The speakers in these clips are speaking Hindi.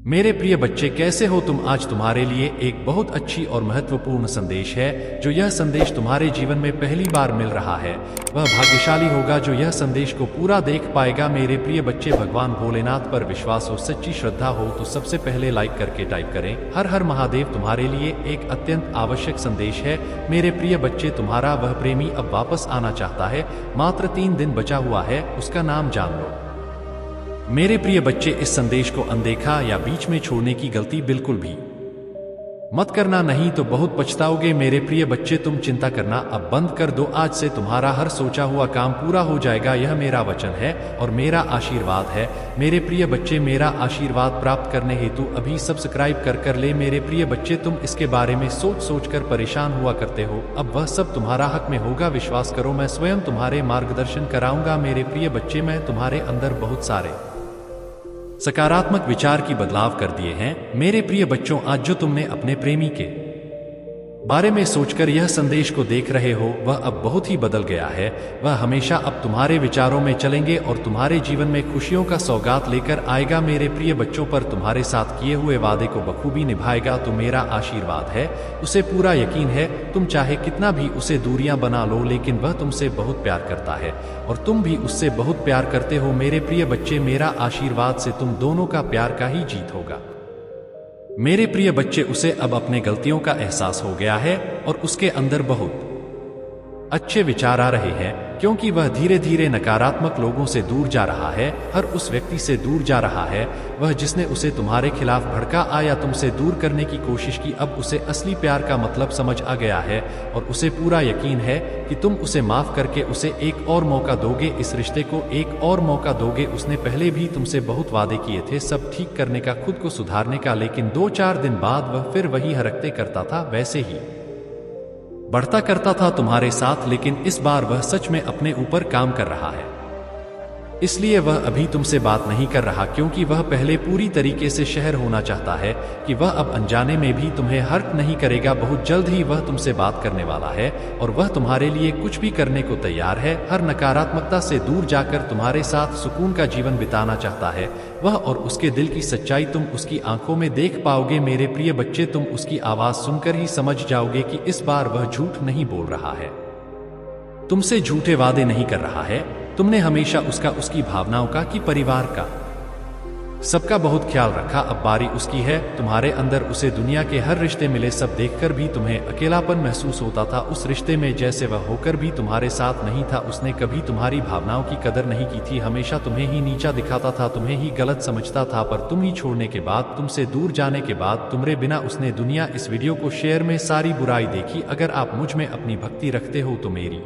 मेरे प्रिय बच्चे, कैसे हो तुम? आज तुम्हारे लिए एक बहुत अच्छी और महत्वपूर्ण संदेश है। जो यह संदेश तुम्हारे जीवन में पहली बार मिल रहा है वह भाग्यशाली होगा जो यह संदेश को पूरा देख पाएगा। मेरे प्रिय बच्चे, भगवान भोलेनाथ पर विश्वास हो, सच्ची श्रद्धा हो तो सबसे पहले लाइक करके टाइप करें हर हर महादेव। तुम्हारे लिए एक अत्यंत आवश्यक संदेश है मेरे प्रिय बच्चे। तुम्हारा वह प्रेमी अब वापस आना चाहता है। मात्र 3 दिन बचा हुआ है, उसका नाम जान लो। मेरे प्रिय बच्चे, इस संदेश को अनदेखा या बीच में छोड़ने की गलती बिल्कुल भी मत करना, नहीं तो बहुत पछताओगे। मेरे प्रिय बच्चे, तुम चिंता करना अब बंद कर दो। आज से तुम्हारा हर सोचा हुआ काम पूरा हो जाएगा, यह मेरा वचन है और मेरा आशीर्वाद है। मेरे प्रिय बच्चे, मेरा आशीर्वाद प्राप्त करने हेतु अभी सब्सक्राइब कर ले। मेरे प्रिय बच्चे, तुम इसके बारे में सोच कर परेशान हुआ करते हो, अब वह सब तुम्हारा हक में होगा। विश्वास करो, मैं स्वयं तुम्हारे मार्गदर्शन कराऊंगा। मेरे प्रिय बच्चे, मैं तुम्हारे अंदर बहुत सारे सकारात्मक विचार की बदलाव कर दिए हैं। मेरे प्रिय बच्चों, आज जो तुमने अपने प्रेमी के बारे में सोचकर यह संदेश को देख रहे हो वह अब बहुत ही बदल गया है। वह हमेशा अब तुम्हारे विचारों में चलेंगे और तुम्हारे जीवन में खुशियों का सौगात लेकर आएगा। मेरे प्रिय बच्चों, पर तुम्हारे साथ किए हुए वादे को बखूबी निभाएगा तो मेरा आशीर्वाद है, उसे पूरा यकीन है। तुम चाहे कितना भी उसे दूरियां बना लो, लेकिन वह तुमसे बहुत प्यार करता है और तुम भी उससे बहुत प्यार करते हो। मेरे प्रिय बच्चे, मेरा आशीर्वाद से तुम दोनों का प्यार का ही जीत होगा। मेरे प्रिय बच्चे, उसे अब अपने गलतियों का एहसास हो गया है और उसके अंदर बहुत अच्छे विचार आ रहे हैं, क्योंकि वह धीरे धीरे नकारात्मक लोगों से दूर जा रहा है। हर उस व्यक्ति से दूर जा रहा है वह जिसने उसे तुम्हारे खिलाफ भड़का आया तुमसे दूर करने की कोशिश की। अब उसे असली प्यार का मतलब समझ आ गया है और उसे पूरा यकीन है कि तुम उसे माफ करके उसे एक और मौका दोगे, इस रिश्ते को एक और मौका दोगे। उसने पहले भी तुमसे बहुत वादे किए थे सब ठीक करने का, खुद को सुधारने का, लेकिन 2-4 दिन बाद वह फिर वही हरकतें करता था, वैसे ही बढ़ता करता था तुम्हारे साथ। लेकिन इस बार वह सच में अपने ऊपर काम कर रहा है, इसलिए वह अभी तुमसे बात नहीं कर रहा, क्योंकि वह पहले पूरी तरीके से शहर होना चाहता है कि वह अब अनजाने में भी तुम्हें हर्ट नहीं करेगा। बहुत जल्द ही वह तुमसे बात करने वाला है और वह तुम्हारे लिए कुछ भी करने को तैयार है। हर नकारात्मकता से दूर जाकर तुम्हारे साथ सुकून का जीवन बिताना चाहता है वह, और उसके दिल की सच्चाई तुम उसकी आंखों में देख पाओगे। मेरे प्रिय बच्चे, तुम उसकी आवाज सुनकर ही समझ जाओगे कि इस बार वह झूठ नहीं बोल रहा है, तुमसे झूठे वादे नहीं कर रहा है। तुमने हमेशा उसका, उसकी भावनाओं का, कि परिवार का, सबका बहुत ख्याल रखा। अब बारी उसकी है। तुम्हारे अंदर उसे दुनिया के हर रिश्ते मिले, सब देखकर भी तुम्हें अकेलापन महसूस होता था। उस रिश्ते में जैसे वह होकर भी तुम्हारे साथ नहीं था। उसने कभी तुम्हारी भावनाओं की कदर नहीं की थी, हमेशा तुम्हें ही नीचा दिखाता था, तुम्हें ही गलत समझता था। पर तुम ही छोड़ने के बाद, तुमसे दूर जाने के बाद, तुम्हारे बिना उसने दुनिया इस वीडियो को शेयर में सारी बुराई देखी। अगर आप मुझ में अपनी भक्ति रखते हो तो मेरी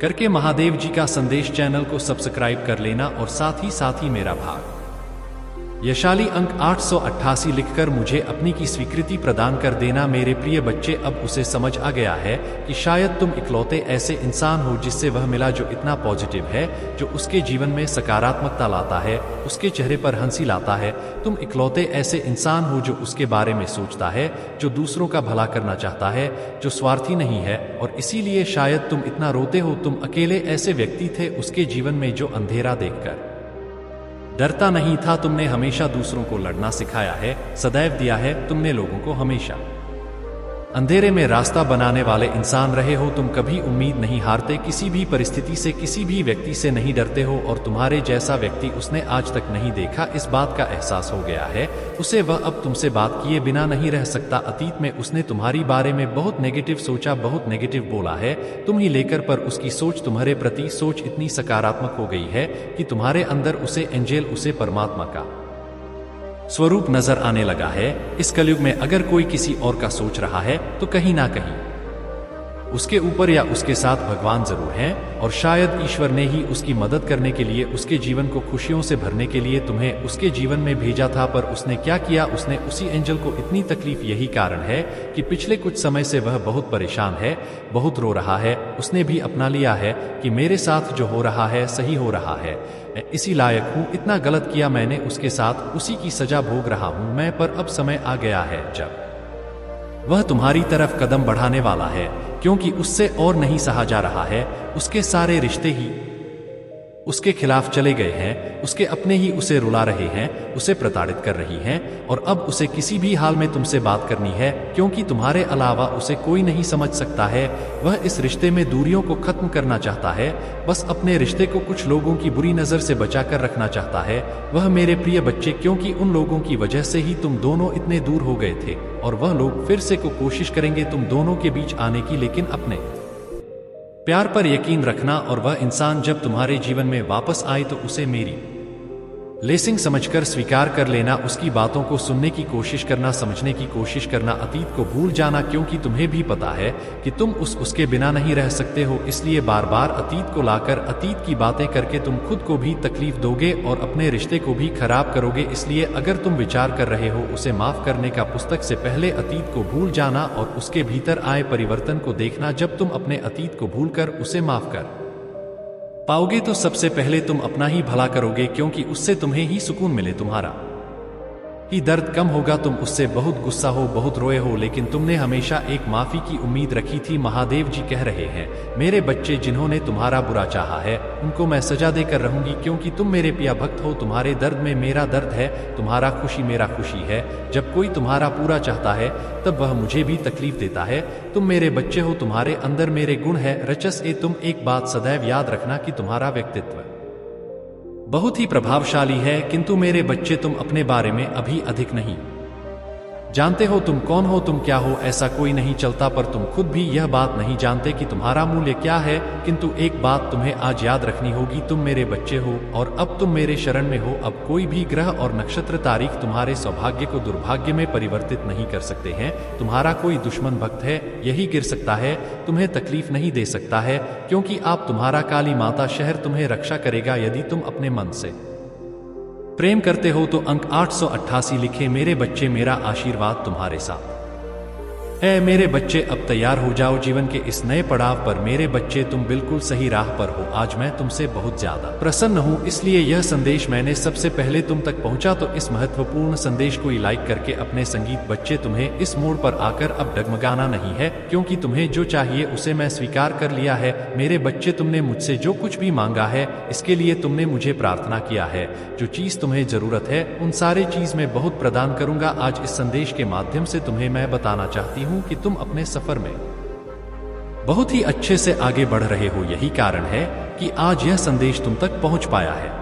करके महादेव जी का संदेश चैनल को सब्सक्राइब कर लेना और साथ ही मेरा भाग यशाली अंक 888 लिखकर मुझे अपनी की स्वीकृति प्रदान कर देना। मेरे प्रिय बच्चे, अब उसे समझ आ गया है कि शायद तुम इकलौते ऐसे इंसान हो जिससे वह मिला जो इतना पॉजिटिव है, जो उसके जीवन में सकारात्मकता लाता है, उसके चेहरे पर हंसी लाता है। तुम इकलौते ऐसे इंसान हो जो उसके बारे में सोचता है, जो दूसरों का भला करना चाहता है, जो स्वार्थी नहीं है, और इसीलिए शायद तुम इतना रोते हो। तुम अकेले ऐसे व्यक्ति थे उसके जीवन में जो अंधेरा देखकर डरता नहीं था। तुमने हमेशा दूसरों को लड़ना सिखाया है, सदैव दिया है। तुमने लोगों को हमेशा अंधेरे में रास्ता बनाने वाले इंसान रहे हो। तुम कभी उम्मीद नहीं हारते, किसी भी परिस्थिति से, किसी भी व्यक्ति से नहीं डरते हो, और तुम्हारे जैसा व्यक्ति उसने आज तक नहीं देखा। इस बात का एहसास हो गया है उसे, वह अब तुमसे बात किए बिना नहीं रह सकता। अतीत में उसने तुम्हारी बारे में बहुत नेगेटिव सोचा, बहुत नेगेटिव बोला है तुम ही लेकर, पर उसकी सोच, तुम्हारे प्रति सोच इतनी सकारात्मक हो गई है कि तुम्हारे अंदर उसे एंजेल, उसे परमात्मा का स्वरूप नजर आने लगा है। इस कलयुग में अगर कोई किसी और का सोच रहा है तो कहीं ना कहीं उसके ऊपर या उसके साथ भगवान जरूर हैं, और शायद ईश्वर ने ही उसकी मदद करने के लिए, उसके जीवन को खुशियों से भरने के लिए तुम्हें उसके जीवन में भेजा था। पर उसने क्या किया, उसने उसी एंजल को इतनी तकलीफ, यही कारण है कि पिछले कुछ समय से वह बहुत परेशान है, बहुत रो रहा है। उसने भी अपना लिया है कि मेरे साथ जो हो रहा है सही हो रहा है, मैं इसी लायक हूँ, इतना गलत किया मैंने उसके साथ, उसी की सजा भोग रहा हूँ मैं। पर अब समय आ गया है जब वह तुम्हारी तरफ कदम बढ़ाने वाला है, क्योंकि उससे और नहीं सहा जा रहा है। उसके सारे रिश्ते ही उसके खिलाफ चले गए हैं, उसके अपने ही उसे रुला रहे हैं, उसे प्रताड़ित कर रही हैं, और अब उसे किसी भी हाल में तुमसे बात करनी है, क्योंकि तुम्हारे अलावा उसे कोई नहीं समझ सकता है। वह इस रिश्ते में दूरियों को खत्म करना चाहता है, बस अपने रिश्ते को कुछ लोगों की बुरी नजर से बचा कर रखना चाहता है। वह मेरे प्रिय बच्चे, क्योंकि उन लोगों की वजह से ही तुम दोनों इतने दूर हो गए थे, और वह लोग फिर से कोशिश करेंगे तुम दोनों के बीच आने की, लेकिन अपने प्यार पर यकीन रखना, और वह इंसान जब तुम्हारे जीवन में वापस आए तो उसे मेरी ब्लेसिंग समझकर स्वीकार कर लेना, उसकी बातों को सुनने की कोशिश करना, समझने की कोशिश करना, अतीत को भूल जाना, क्योंकि तुम्हें भी पता है कि तुम उसके बिना नहीं रह सकते हो। इसलिए बार बार अतीत को लाकर अतीत की बातें करके तुम खुद को भी तकलीफ दोगे और अपने रिश्ते को भी खराब करोगे। इसलिए अगर तुम विचार कर रहे हो उसे माफ करने का, पुस्तक से पहले अतीत को भूल जाना और उसके भीतर आए परिवर्तन को देखना। जब तुम अपने अतीत को भूलकर उसे माफ कर पाओगे तो सबसे पहले तुम अपना ही भला करोगे, क्योंकि उससे तुम्हें ही सुकून मिले, तुम्हारा ही दर्द कम होगा। तुम उससे बहुत गुस्सा हो, बहुत रोए हो, लेकिन तुमने हमेशा एक माफी की उम्मीद रखी थी। महादेव जी कह रहे हैं, मेरे बच्चे जिन्होंने तुम्हारा बुरा चाहा है उनको मैं सजा देकर रहूंगी, क्योंकि तुम मेरे प्रिय भक्त हो। तुम्हारे दर्द में मेरा दर्द है, तुम्हारा खुशी मेरा खुशी है। जब कोई तुम्हारा पूरा चाहता है तब वह मुझे भी तकलीफ देता है। तुम मेरे बच्चे हो, तुम्हारे अंदर मेरे गुण है। रचस ए तुम एक बात सदैव याद रखना कि तुम्हारा व्यक्तित्व बहुत ही प्रभावशाली है, किंतु मेरे बच्चे तुम अपने बारे में अभी अधिक नहीं जानते हो। तुम कौन हो, तुम क्या हो, ऐसा कोई नहीं चलता, पर तुम खुद भी यह बात नहीं जानते कि तुम्हारा मूल्य क्या है। किंतु एक बात तुम्हें आज याद रखनी होगी, तुम मेरे बच्चे हो और अब तुम मेरे शरण में हो। अब कोई भी ग्रह और नक्षत्र तारीख तुम्हारे सौभाग्य को दुर्भाग्य में परिवर्तित नहीं कर सकते हैं। तुम्हारा कोई दुश्मन भक्त है, यही गिर सकता है, तुम्हें तकलीफ नहीं दे सकता है, क्योंकि आप तुम्हारा काली माता शहर तुम्हें रक्षा करेगा। यदि तुम अपने मन से प्रेम करते हो तो अंक 888 लिखे, मेरे बच्चे मेरा आशीर्वाद तुम्हारे साथ है। मेरे बच्चे अब तैयार हो जाओ जीवन के इस नए पड़ाव पर। मेरे बच्चे तुम बिल्कुल सही राह पर हो। आज मैं तुमसे बहुत ज्यादा प्रसन्न हूँ, इसलिए यह संदेश मैंने सबसे पहले तुम तक पहुंचा। तो इस महत्वपूर्ण संदेश को लाइक करके अपने संगीत बच्चे, तुम्हें इस मोड़ पर आकर अब डगमगाना नहीं है, क्योंकि तुम्हें जो चाहिए उसे मैं स्वीकार कर लिया है। मेरे बच्चे, तुमने मुझसे जो कुछ भी मांगा है इसके लिए तुमने मुझे प्रार्थना किया है। जो चीज तुम्हें जरूरत है उन सारे चीज मैं बहुत प्रदान करूंगा। आज इस संदेश के माध्यम से तुम्हें मैं बताना चाहती हूँ कि तुम अपने सफर में बहुत ही अच्छे से आगे बढ़ रहे हो। यही कारण है कि आज यह संदेश तुम तक पहुंच पाया है।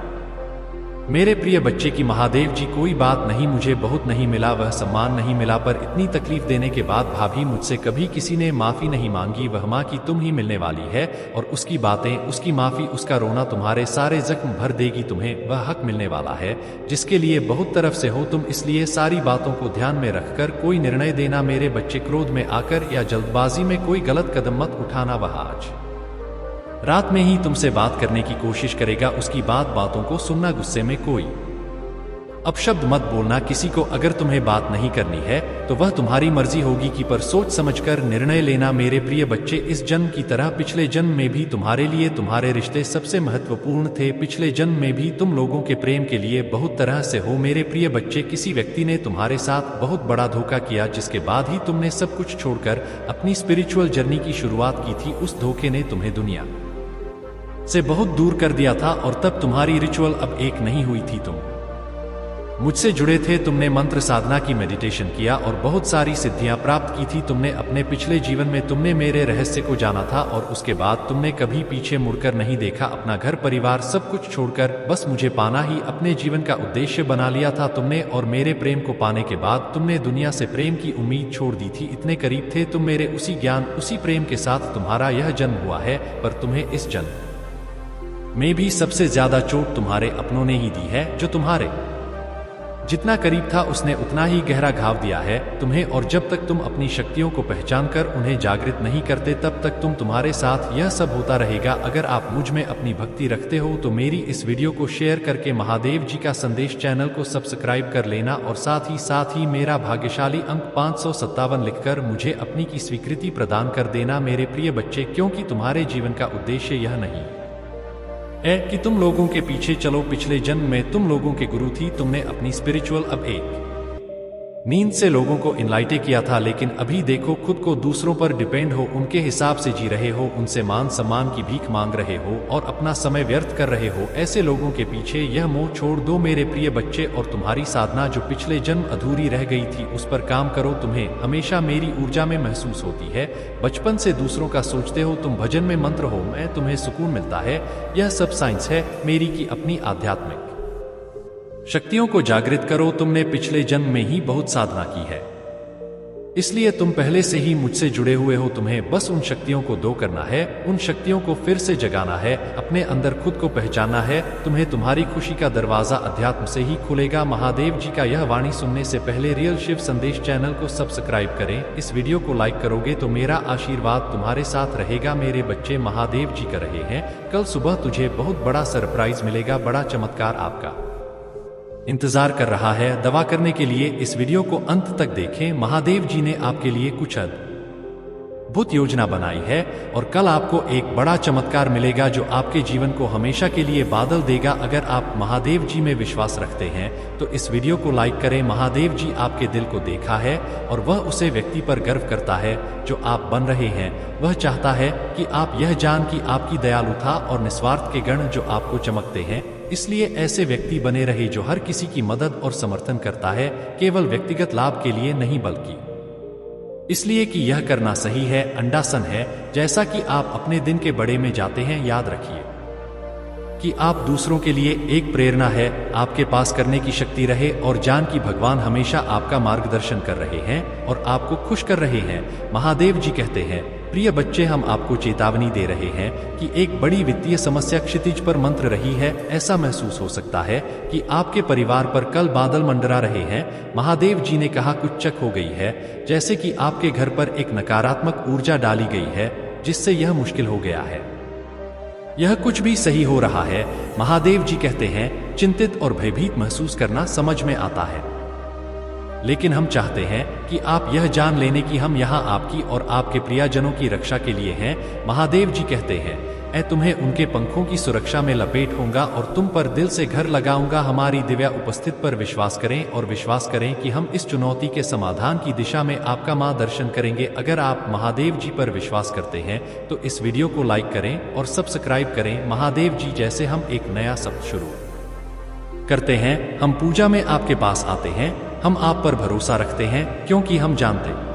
मेरे प्रिय बच्चे की महादेव जी, कोई बात नहीं, मुझे बहुत नहीं मिला, वह सम्मान नहीं मिला, पर इतनी तकलीफ देने के बाद भाभी मुझसे कभी किसी ने माफी नहीं मांगी। वह माँ की तुम ही मिलने वाली है, और उसकी बातें, उसकी माफी, उसका रोना तुम्हारे सारे जख्म भर देगी। तुम्हें वह हक मिलने वाला है जिसके लिए बहुत तरफ से हो तुम। इसलिए सारी बातों को ध्यान में रखकर कोई निर्णय देना। मेरे बच्चे, क्रोध में आकर या जल्दबाजी में कोई गलत कदम मत उठाना। वह आज रात में ही तुमसे बात करने की कोशिश करेगा। उसकी बातों को सुनना, गुस्से में कोई अपशब्द मत बोलना। किसी को अगर तुम्हें बात नहीं करनी है तो वह तुम्हारी मर्जी होगी कि, पर सोच समझकर निर्णय लेना। मेरे प्रिय बच्चे, इस जन्म की तरह पिछले जन्म में भी तुम्हारे लिए तुम्हारे रिश्ते सबसे महत्वपूर्ण थे। पिछले जन्म में भी तुम लोगों के प्रेम के लिए बहुत तरह से हो। मेरे प्रिय बच्चे, किसी व्यक्ति ने तुम्हारे साथ बहुत बड़ा धोखा किया, जिसके बाद ही तुमने सब कुछ छोड़कर अपनी स्पिरिचुअल जर्नी की शुरुआत की थी। उस धोखे ने तुम्हें दुनिया से बहुत दूर कर दिया था, और तब तुम्हारी रिचुअल अब एक नहीं हुई थी। तुम मुझसे जुड़े थे, तुमने मंत्र साधना की, मेडिटेशन किया और बहुत सारी सिद्धियां प्राप्त की थी। तुमने अपने पिछले जीवन में तुमने मेरे रहस्य को जाना था, और उसके बाद तुमने कभी पीछे मुड़कर नहीं देखा। अपना घर परिवार सब कुछ छोड़कर बस मुझे पाना ही अपने जीवन का उद्देश्य बना लिया था तुमने। और मेरे प्रेम को पाने के बाद तुमने दुनिया से प्रेम की उम्मीद छोड़ दी थी। इतने करीब थे तुम मेरे, उसी ज्ञान, उसी प्रेम के साथ तुम्हारा यह जन्म हुआ है। पर तुम्हें इस जन्म में भी सबसे ज्यादा चोट तुम्हारे अपनों ने ही दी है। जो तुम्हारे जितना करीब था उसने उतना ही गहरा घाव दिया है तुम्हें। और जब तक तुम अपनी शक्तियों को पहचान कर उन्हें जागृत नहीं करते, तब तक तुम्हारे साथ यह सब होता रहेगा। अगर आप मुझ में अपनी भक्ति रखते हो तो मेरी इस वीडियो को शेयर करके महादेव जी का संदेश चैनल को सब्सक्राइब कर लेना, और साथ ही मेरा भाग्यशाली अंक 557 लिखकर मुझे अपनी की स्वीकृति प्रदान कर देना। मेरे प्रिय बच्चे, क्योंकि तुम्हारे जीवन का उद्देश्य यह नहीं है कि तुम लोगों के पीछे चलो। पिछले जन्म में तुम लोगों के गुरु थी, तुमने अपनी स्पिरिचुअल अब एक नींद से लोगों को इनलाइटेड किया था, लेकिन अभी देखो खुद को दूसरों पर डिपेंड हो, उनके हिसाब से जी रहे हो, उनसे मान सम्मान की भीख मांग रहे हो और अपना समय व्यर्थ कर रहे हो। ऐसे लोगों के पीछे यह मोह छोड़ दो मेरे प्रिय बच्चे, और तुम्हारी साधना जो पिछले जन्म अधूरी रह गई थी उस पर काम करो। तुम्हें हमेशा मेरी ऊर्जा में महसूस होती है, बचपन से दूसरों का सोचते हो, तुम भजन में मंत्र हो, मैं तुम्हें सुकून मिलता है। यह सब साइंस है मेरी की अपनी आध्यात्मिक शक्तियों को जागृत करो। तुमने पिछले जन्म में ही बहुत साधना की है, इसलिए तुम पहले से ही मुझसे जुड़े हुए हो। तुम्हें बस उन शक्तियों को दो करना है, उन शक्तियों को फिर से जगाना है, अपने अंदर खुद को पहचानना है। तुम्हें तुम्हारी खुशी का दरवाजा अध्यात्म से ही खुलेगा। महादेव जी का यह वाणी सुनने से पहले रियल शिव संदेश चैनल को सब्सक्राइब करें। इस वीडियो को लाइक करोगे तो मेरा आशीर्वाद तुम्हारे साथ रहेगा। मेरे बच्चे, महादेव जी कर रहे हैं, कल सुबह तुझे बहुत बड़ा सरप्राइज मिलेगा, बड़ा चमत्कार आपका इंतजार कर रहा है। दवा करने के लिए इस वीडियो को अंत तक देखें। महादेव जी ने आपके लिए कुछ अद्भुत योजना बनाई है और कल आपको एक बड़ा चमत्कार मिलेगा जो आपके जीवन को हमेशा के लिए बादल देगा। अगर आप महादेव जी में विश्वास रखते हैं तो इस वीडियो को लाइक करें। महादेव जी आपके दिल को देखा है और वह उसे व्यक्ति पर गर्व करता है जो आप बन रहे हैं। वह चाहता है कि आप यह जान कि आपकी दयालुता और निस्वार्थ के गण जो आपको चमकते हैं, इसलिए ऐसे व्यक्ति बने रहे जो हर किसी की मदद और समर्थन करता है, केवल व्यक्तिगत लाभ के लिए नहीं बल्कि इसलिए कि यह करना सही है। अंडासन है, जैसा कि आप अपने दिन के बड़े में जाते हैं, याद रखिए कि आप दूसरों के लिए एक प्रेरणा है। आपके पास करने की शक्ति रहे और जान कि भगवान हमेशा आपका मार्गदर्शन कर रहे हैं और आपको खुश कर रहे हैं। महादेव जी कहते हैं, प्रिय बच्चे, हम आपको चेतावनी दे रहे हैं कि एक बड़ी वित्तीय समस्या क्षितिज पर मंत्र रही है। ऐसा महसूस हो सकता है कि आपके परिवार पर कल बादल मंडरा रहे हैं। महादेव जी ने कहा कुछ चक हो गई है, जैसे कि आपके घर पर एक नकारात्मक ऊर्जा डाली गई है जिससे यह मुश्किल हो गया है। यह कुछ भी सही हो रहा है। महादेव जी कहते हैं, चिंतित और भयभीत महसूस करना समझ में आता है, लेकिन हम चाहते हैं कि आप यह जान लेने कि हम यहाँ आपकी और आपके प्रियजनों की रक्षा के लिए हैं। महादेव जी कहते हैं, मैं तुम्हें उनके पंखों की सुरक्षा में लपेट होऊंगा और तुम पर दिल से घर लगाऊंगा। हमारी दिव्या उपस्थिति पर विश्वास करें और विश्वास करें कि हम इस चुनौती के समाधान की दिशा में आपका मार्गदर्शन करेंगे। अगर आप महादेव जी पर विश्वास करते हैं तो इस वीडियो को लाइक करें और सब्सक्राइब करें। महादेव जी जैसे हम एक नया सप्ताह शुरू करते हैं, हम पूजा में आपके पास आते हैं। हम आप पर भरोसा रखते हैं क्योंकि हम जानते हैं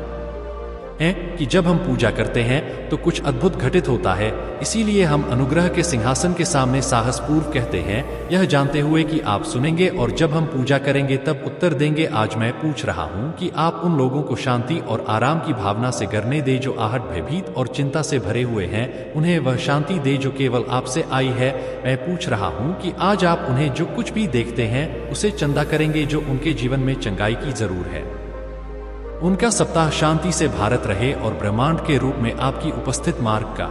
कि जब हम पूजा करते हैं तो कुछ अद्भुत घटित होता है। इसीलिए हम अनुग्रह के सिंहासन के सामने साहसपूर्व कहते हैं, यह जानते हुए कि आप सुनेंगे और जब हम पूजा करेंगे तब उत्तर देंगे। आज मैं पूछ रहा हूं कि आप उन लोगों को शांति और आराम की भावना से गरने दे जो आहट, भयभीत और चिंता से भरे हुए हैं। उन्हें वह शांति दे जो केवल आपसे आई है। मैं पूछ रहा हूं कि आज आप उन्हें जो कुछ भी देखते हैं उसे चंदा करेंगे जो उनके जीवन में चंगाई की जरूर है। उनका सप्ताह शांति से भारत रहे और ब्रह्मांड के रूप में आपकी उपस्थित मार्ग का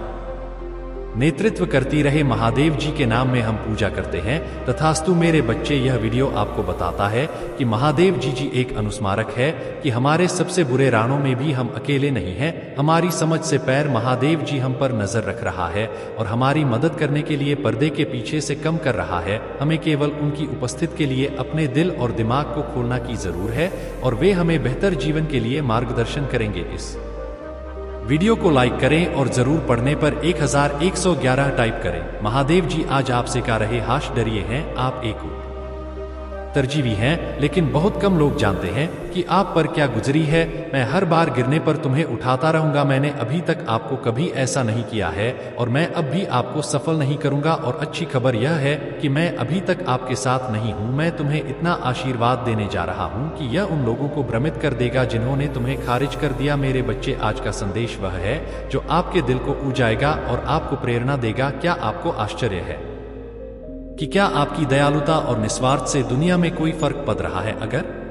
नेतृत्व करती रहे। महादेव जी के नाम में हम पूजा करते हैं। तथास्तु मेरे बच्चे, यह वीडियो आपको बताता है कि महादेव जी एक अनुस्मारक है कि हमारे सबसे बुरे राणों में भी हम अकेले नहीं हैं। हमारी समझ से पैर महादेव जी हम पर नजर रख रहा है और हमारी मदद करने के लिए पर्दे के पीछे से कम कर रहा है। हमें केवल उनकी उपस्थिति के लिए अपने दिल और दिमाग को खोलना की जरूर है और वे हमें बेहतर जीवन के लिए मार्गदर्शन करेंगे। इस वीडियो को लाइक करें और जरूर पढ़ने पर 1111 टाइप करें। महादेव जी आज आपसे कह रहे, हाश डरिए हैं, आप एक तरजीवी हैं, लेकिन बहुत कम लोग जानते हैं कि आप पर क्या गुजरी है। मैं हर बार गिरने पर तुम्हें उठाता रहूंगा। मैंने अभी तक आपको कभी ऐसा नहीं किया है और मैं अब भी आपको सफल नहीं करूंगा। और अच्छी खबर यह है कि मैं अभी तक आपके साथ नहीं हूं। मैं तुम्हें इतना आशीर्वाद देने जा रहा हूं कि यह उन लोगों को भ्रमित कर देगा जिन्होंने तुम्हें खारिज कर दिया। मेरे बच्चे, आज का संदेश वह है जो आपके दिल को ऊजाएगा और आपको प्रेरणा देगा। क्या आपको आश्चर्य है कि क्या आपकी दयालुता और निस्वार्थ से दुनिया में कोई फर्क पड़ रहा है? अगर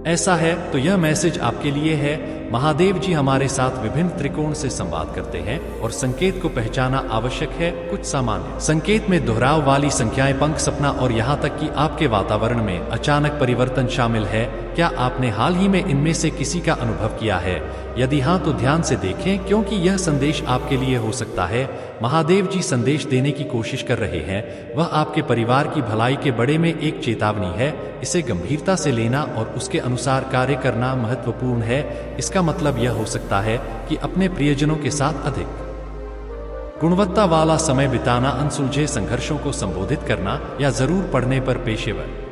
ऐसा है तो यह मैसेज आपके लिए है। महादेव जी हमारे साथ विभिन्न त्रिकोण से संवाद करते हैं और संकेत को पहचाना आवश्यक है। कुछ सामान्य संकेत में दोहराव वाली संख्याएं, पंख, सपना और यहाँ तक कि आपके वातावरण में अचानक परिवर्तन शामिल है। क्या आपने हाल ही में इनमें से किसी का अनुभव किया है? यदि हाँ तो ध्यान से देखें क्योंकि यह संदेश आपके लिए हो सकता है। महादेव जी संदेश देने की कोशिश कर रहे हैं, वह आपके परिवार की भलाई के बड़े में एक चेतावनी है। इसे गंभीरता से लेना और उसके अनुसार कार्य करना महत्वपूर्ण है। इसका मतलब यह हो सकता है कि अपने प्रियजनों के साथ अधिक गुणवत्ता वाला समय बिताना, अनसुलझे संघर्षों को संबोधित करना या जरूर पड़ने पर पेशेवर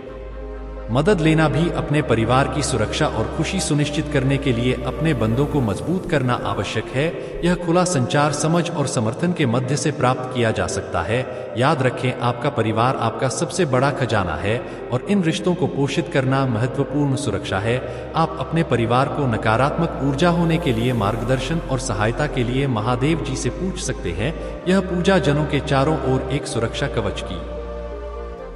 मदद लेना भी अपने परिवार की सुरक्षा और खुशी सुनिश्चित करने के लिए अपने बंधों को मजबूत करना आवश्यक है। यह खुला संचार, समझ और समर्थन के मध्य से प्राप्त किया जा सकता है। याद रखें, आपका परिवार आपका सबसे बड़ा खजाना है और इन रिश्तों को पोषित करना महत्वपूर्ण सुरक्षा है। आप अपने परिवार को नकारात्मक ऊर्जा होने के लिए मार्गदर्शन और सहायता के लिए महादेव जी से पूछ सकते हैं। यह पूजा जनों के चारों ओर एक सुरक्षा कवच की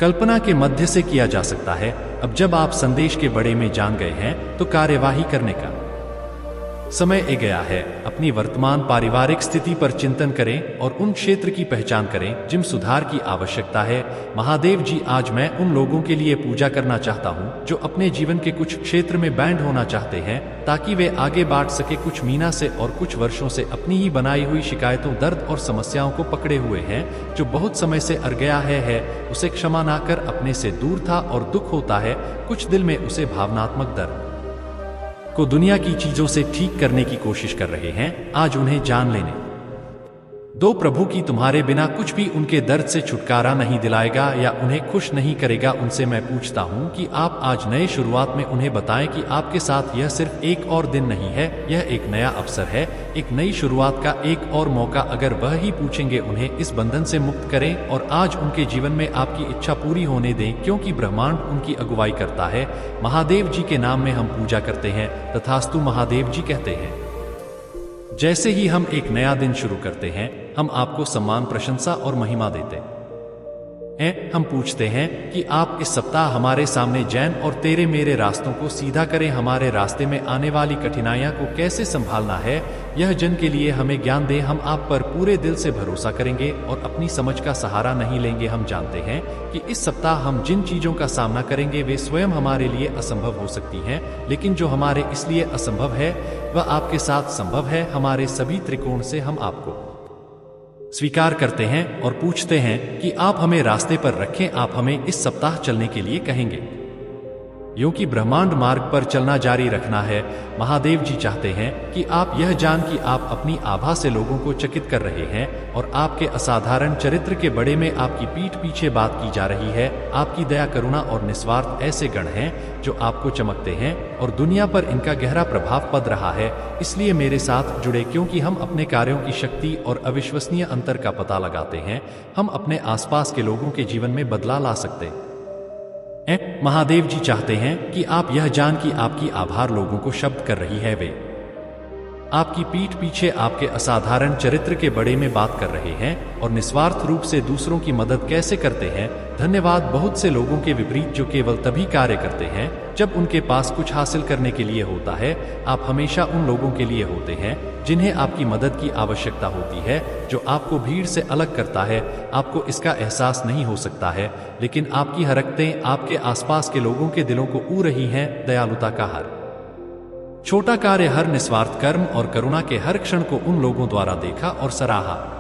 कल्पना के मध्य से किया जा सकता है। अब जब आप संदेश के बड़े में जान गए हैं, तो कार्यवाही करने का समय आ गया है। अपनी वर्तमान पारिवारिक स्थिति पर चिंतन करें और उन क्षेत्र की पहचान करें जिन सुधार की आवश्यकता है। महादेव जी, आज मैं उन लोगों के लिए पूजा करना चाहता हूं जो अपने जीवन के कुछ क्षेत्र में बैंड होना चाहते हैं, ताकि वे आगे बढ़ सके। कुछ महीना से और कुछ वर्षों से अपनी ही बनाई हुई शिकायतों, दर्द और समस्याओं को पकड़े हुए हैं, जो बहुत समय से अड़ गया है। उसे क्षमा ना कर अपने से दूर था और दुख होता है। कुछ दिल में उसे भावनात्मक दर्द को दुनिया की चीजों से ठीक करने की कोशिश कर रहे हैं। आज उन्हें जान लेने दो। प्रभु की तुम्हारे बिना कुछ भी उनके दर्द से छुटकारा नहीं दिलाएगा या उन्हें खुश नहीं करेगा। उनसे मैं पूछता हूं कि आप आज नए शुरुआत में उन्हें बताएं कि आपके साथ यह सिर्फ एक और दिन नहीं है, यह एक नया अवसर है, एक नई शुरुआत का एक और मौका। अगर वह ही पूछेंगे, उन्हें इस बंधन से मुक्त करें और आज उनके जीवन में आपकी इच्छा पूरी होने दें, क्योंकि ब्रह्मांड उनकी अगुवाई करता है। महादेव जी के नाम में हम पूजा करते हैं। तथास्तु महादेव जी कहते हैं। जैसे ही हम एक नया दिन शुरू करते हैं, हम आपको सम्मान, प्रशंसा और महिमा देते हैं। हम पूछते हैं कि आप इस सप्ताह हमारे सामने जैन और तेरे मेरे रास्तों को सीधा करें। हमारे रास्ते में आने वाली कठिनाइयों को कैसे संभालना है, यह जन के लिए हमें ज्ञान दें। हम आप पर पूरे दिल से भरोसा करेंगे और अपनी समझ का सहारा नहीं लेंगे। हम जानते हैं कि इस सप्ताह हम जिन चीजों का सामना करेंगे वे स्वयं हमारे लिए असंभव हो सकती हैं, लेकिन जो हमारे इसलिए असंभव है वह आपके साथ संभव है। हमारे सभी त्रिकोण से हम आपको स्वीकार करते हैं और पूछते हैं कि आप हमें रास्ते पर रखें। आप हमें इस सप्ताह चलने के लिए कहेंगे, क्योंकि ब्रह्मांड मार्ग पर चलना जारी रखना है। महादेव जी चाहते हैं कि आप यह जान कि आप अपनी आभा से लोगों को चकित कर रहे हैं और आपके असाधारण चरित्र के बड़े में आपकी पीठ पीछे बात की जा रही है। आपकी दया, करुणा और निस्वार्थ ऐसे गण हैं जो आपको चमकते हैं और दुनिया पर इनका गहरा प्रभाव पड़ रहा है। इसलिए मेरे साथ जुड़े, क्योंकि हम अपने कार्यों की शक्ति और अविश्वसनीय अंतर का पता लगाते हैं। हम अपने आसपास के लोगों के जीवन में बदलाव ला सकते हैं। महादेव जी चाहते हैं कि आप यह जान कि आपकी आभार लोगों को शब्द कर रही है। वे आपकी पीठ पीछे आपके असाधारण चरित्र के बड़े में बात कर रहे हैं और निस्वार्थ रूप से दूसरों की मदद कैसे करते हैं। धन्यवाद। बहुत से लोगों के विपरीत जो केवल तभी कार्य करते हैं जब उनके पास कुछ हासिल करने के लिए होता है, आप हमेशा उन लोगों के लिए होते हैं जिन्हें आपकी मदद की आवश्यकता होती है। जो आपको भीड़ से अलग करता है, आपको इसका एहसास नहीं हो सकता है, लेकिन आपकी हरकतें आपके आसपास के लोगों के दिलों को ऊ रही हैं। दयालुता का हर छोटा कार्य, हर निस्वार्थ कर्म और करुणा के हर क्षण को उन लोगों द्वारा देखा और सराहा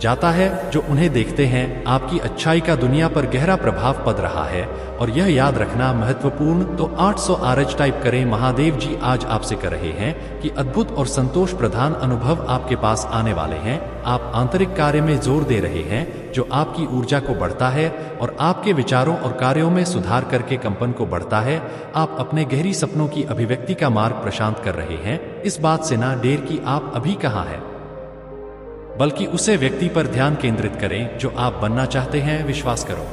जाता है जो उन्हें देखते हैं। आपकी अच्छाई का दुनिया पर गहरा प्रभाव पड़ रहा है और यह याद रखना महत्वपूर्ण। तो 800 आरज टाइप करें। महादेव जी आज आपसे कर रहे हैं कि अद्भुत और संतोष प्रधान अनुभव आपके पास आने वाले हैं। आप आंतरिक कार्य में जोर दे रहे हैं जो आपकी ऊर्जा को बढ़ता है और आपके विचारों और कार्यों में सुधार करके कंपन को बढ़ता है। आप अपने गहरी सपनों की अभिव्यक्ति का मार्ग प्रशांत कर रहे हैं। इस बात से ना डेर कि आप अभी कहाँ हैं, बल्कि उसे व्यक्ति पर ध्यान केंद्रित करें जो आप बनना चाहते हैं। विश्वास करो,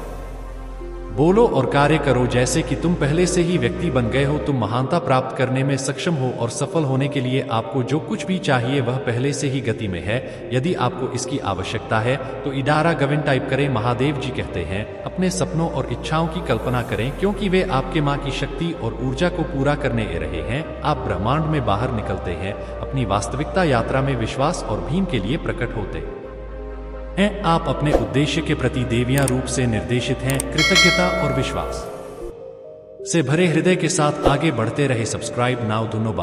बोलो और कार्य करो जैसे कि तुम पहले से ही व्यक्ति बन गए हो। तुम महानता प्राप्त करने में सक्षम हो और सफल होने के लिए आपको जो कुछ भी चाहिए वह पहले से ही गति में है। यदि आपको इसकी आवश्यकता है तो इडारा गविन टाइप करें। महादेव जी कहते हैं अपने सपनों और इच्छाओं की कल्पना करें, क्योंकि वे आपके माँ की शक्ति और ऊर्जा को पूरा करने आ रहे हैं। आप ब्रह्मांड में बाहर निकलते हैं, अपनी वास्तविकता यात्रा में विश्वास और भीम के लिए प्रकट होते हैं। आप अपने उद्देश्य के प्रति देवियां रूप से निर्देशित हैं। कृतज्ञता और विश्वास से भरे हृदय के साथ आगे बढ़ते रहे। Subscribe now. धन्यवाद।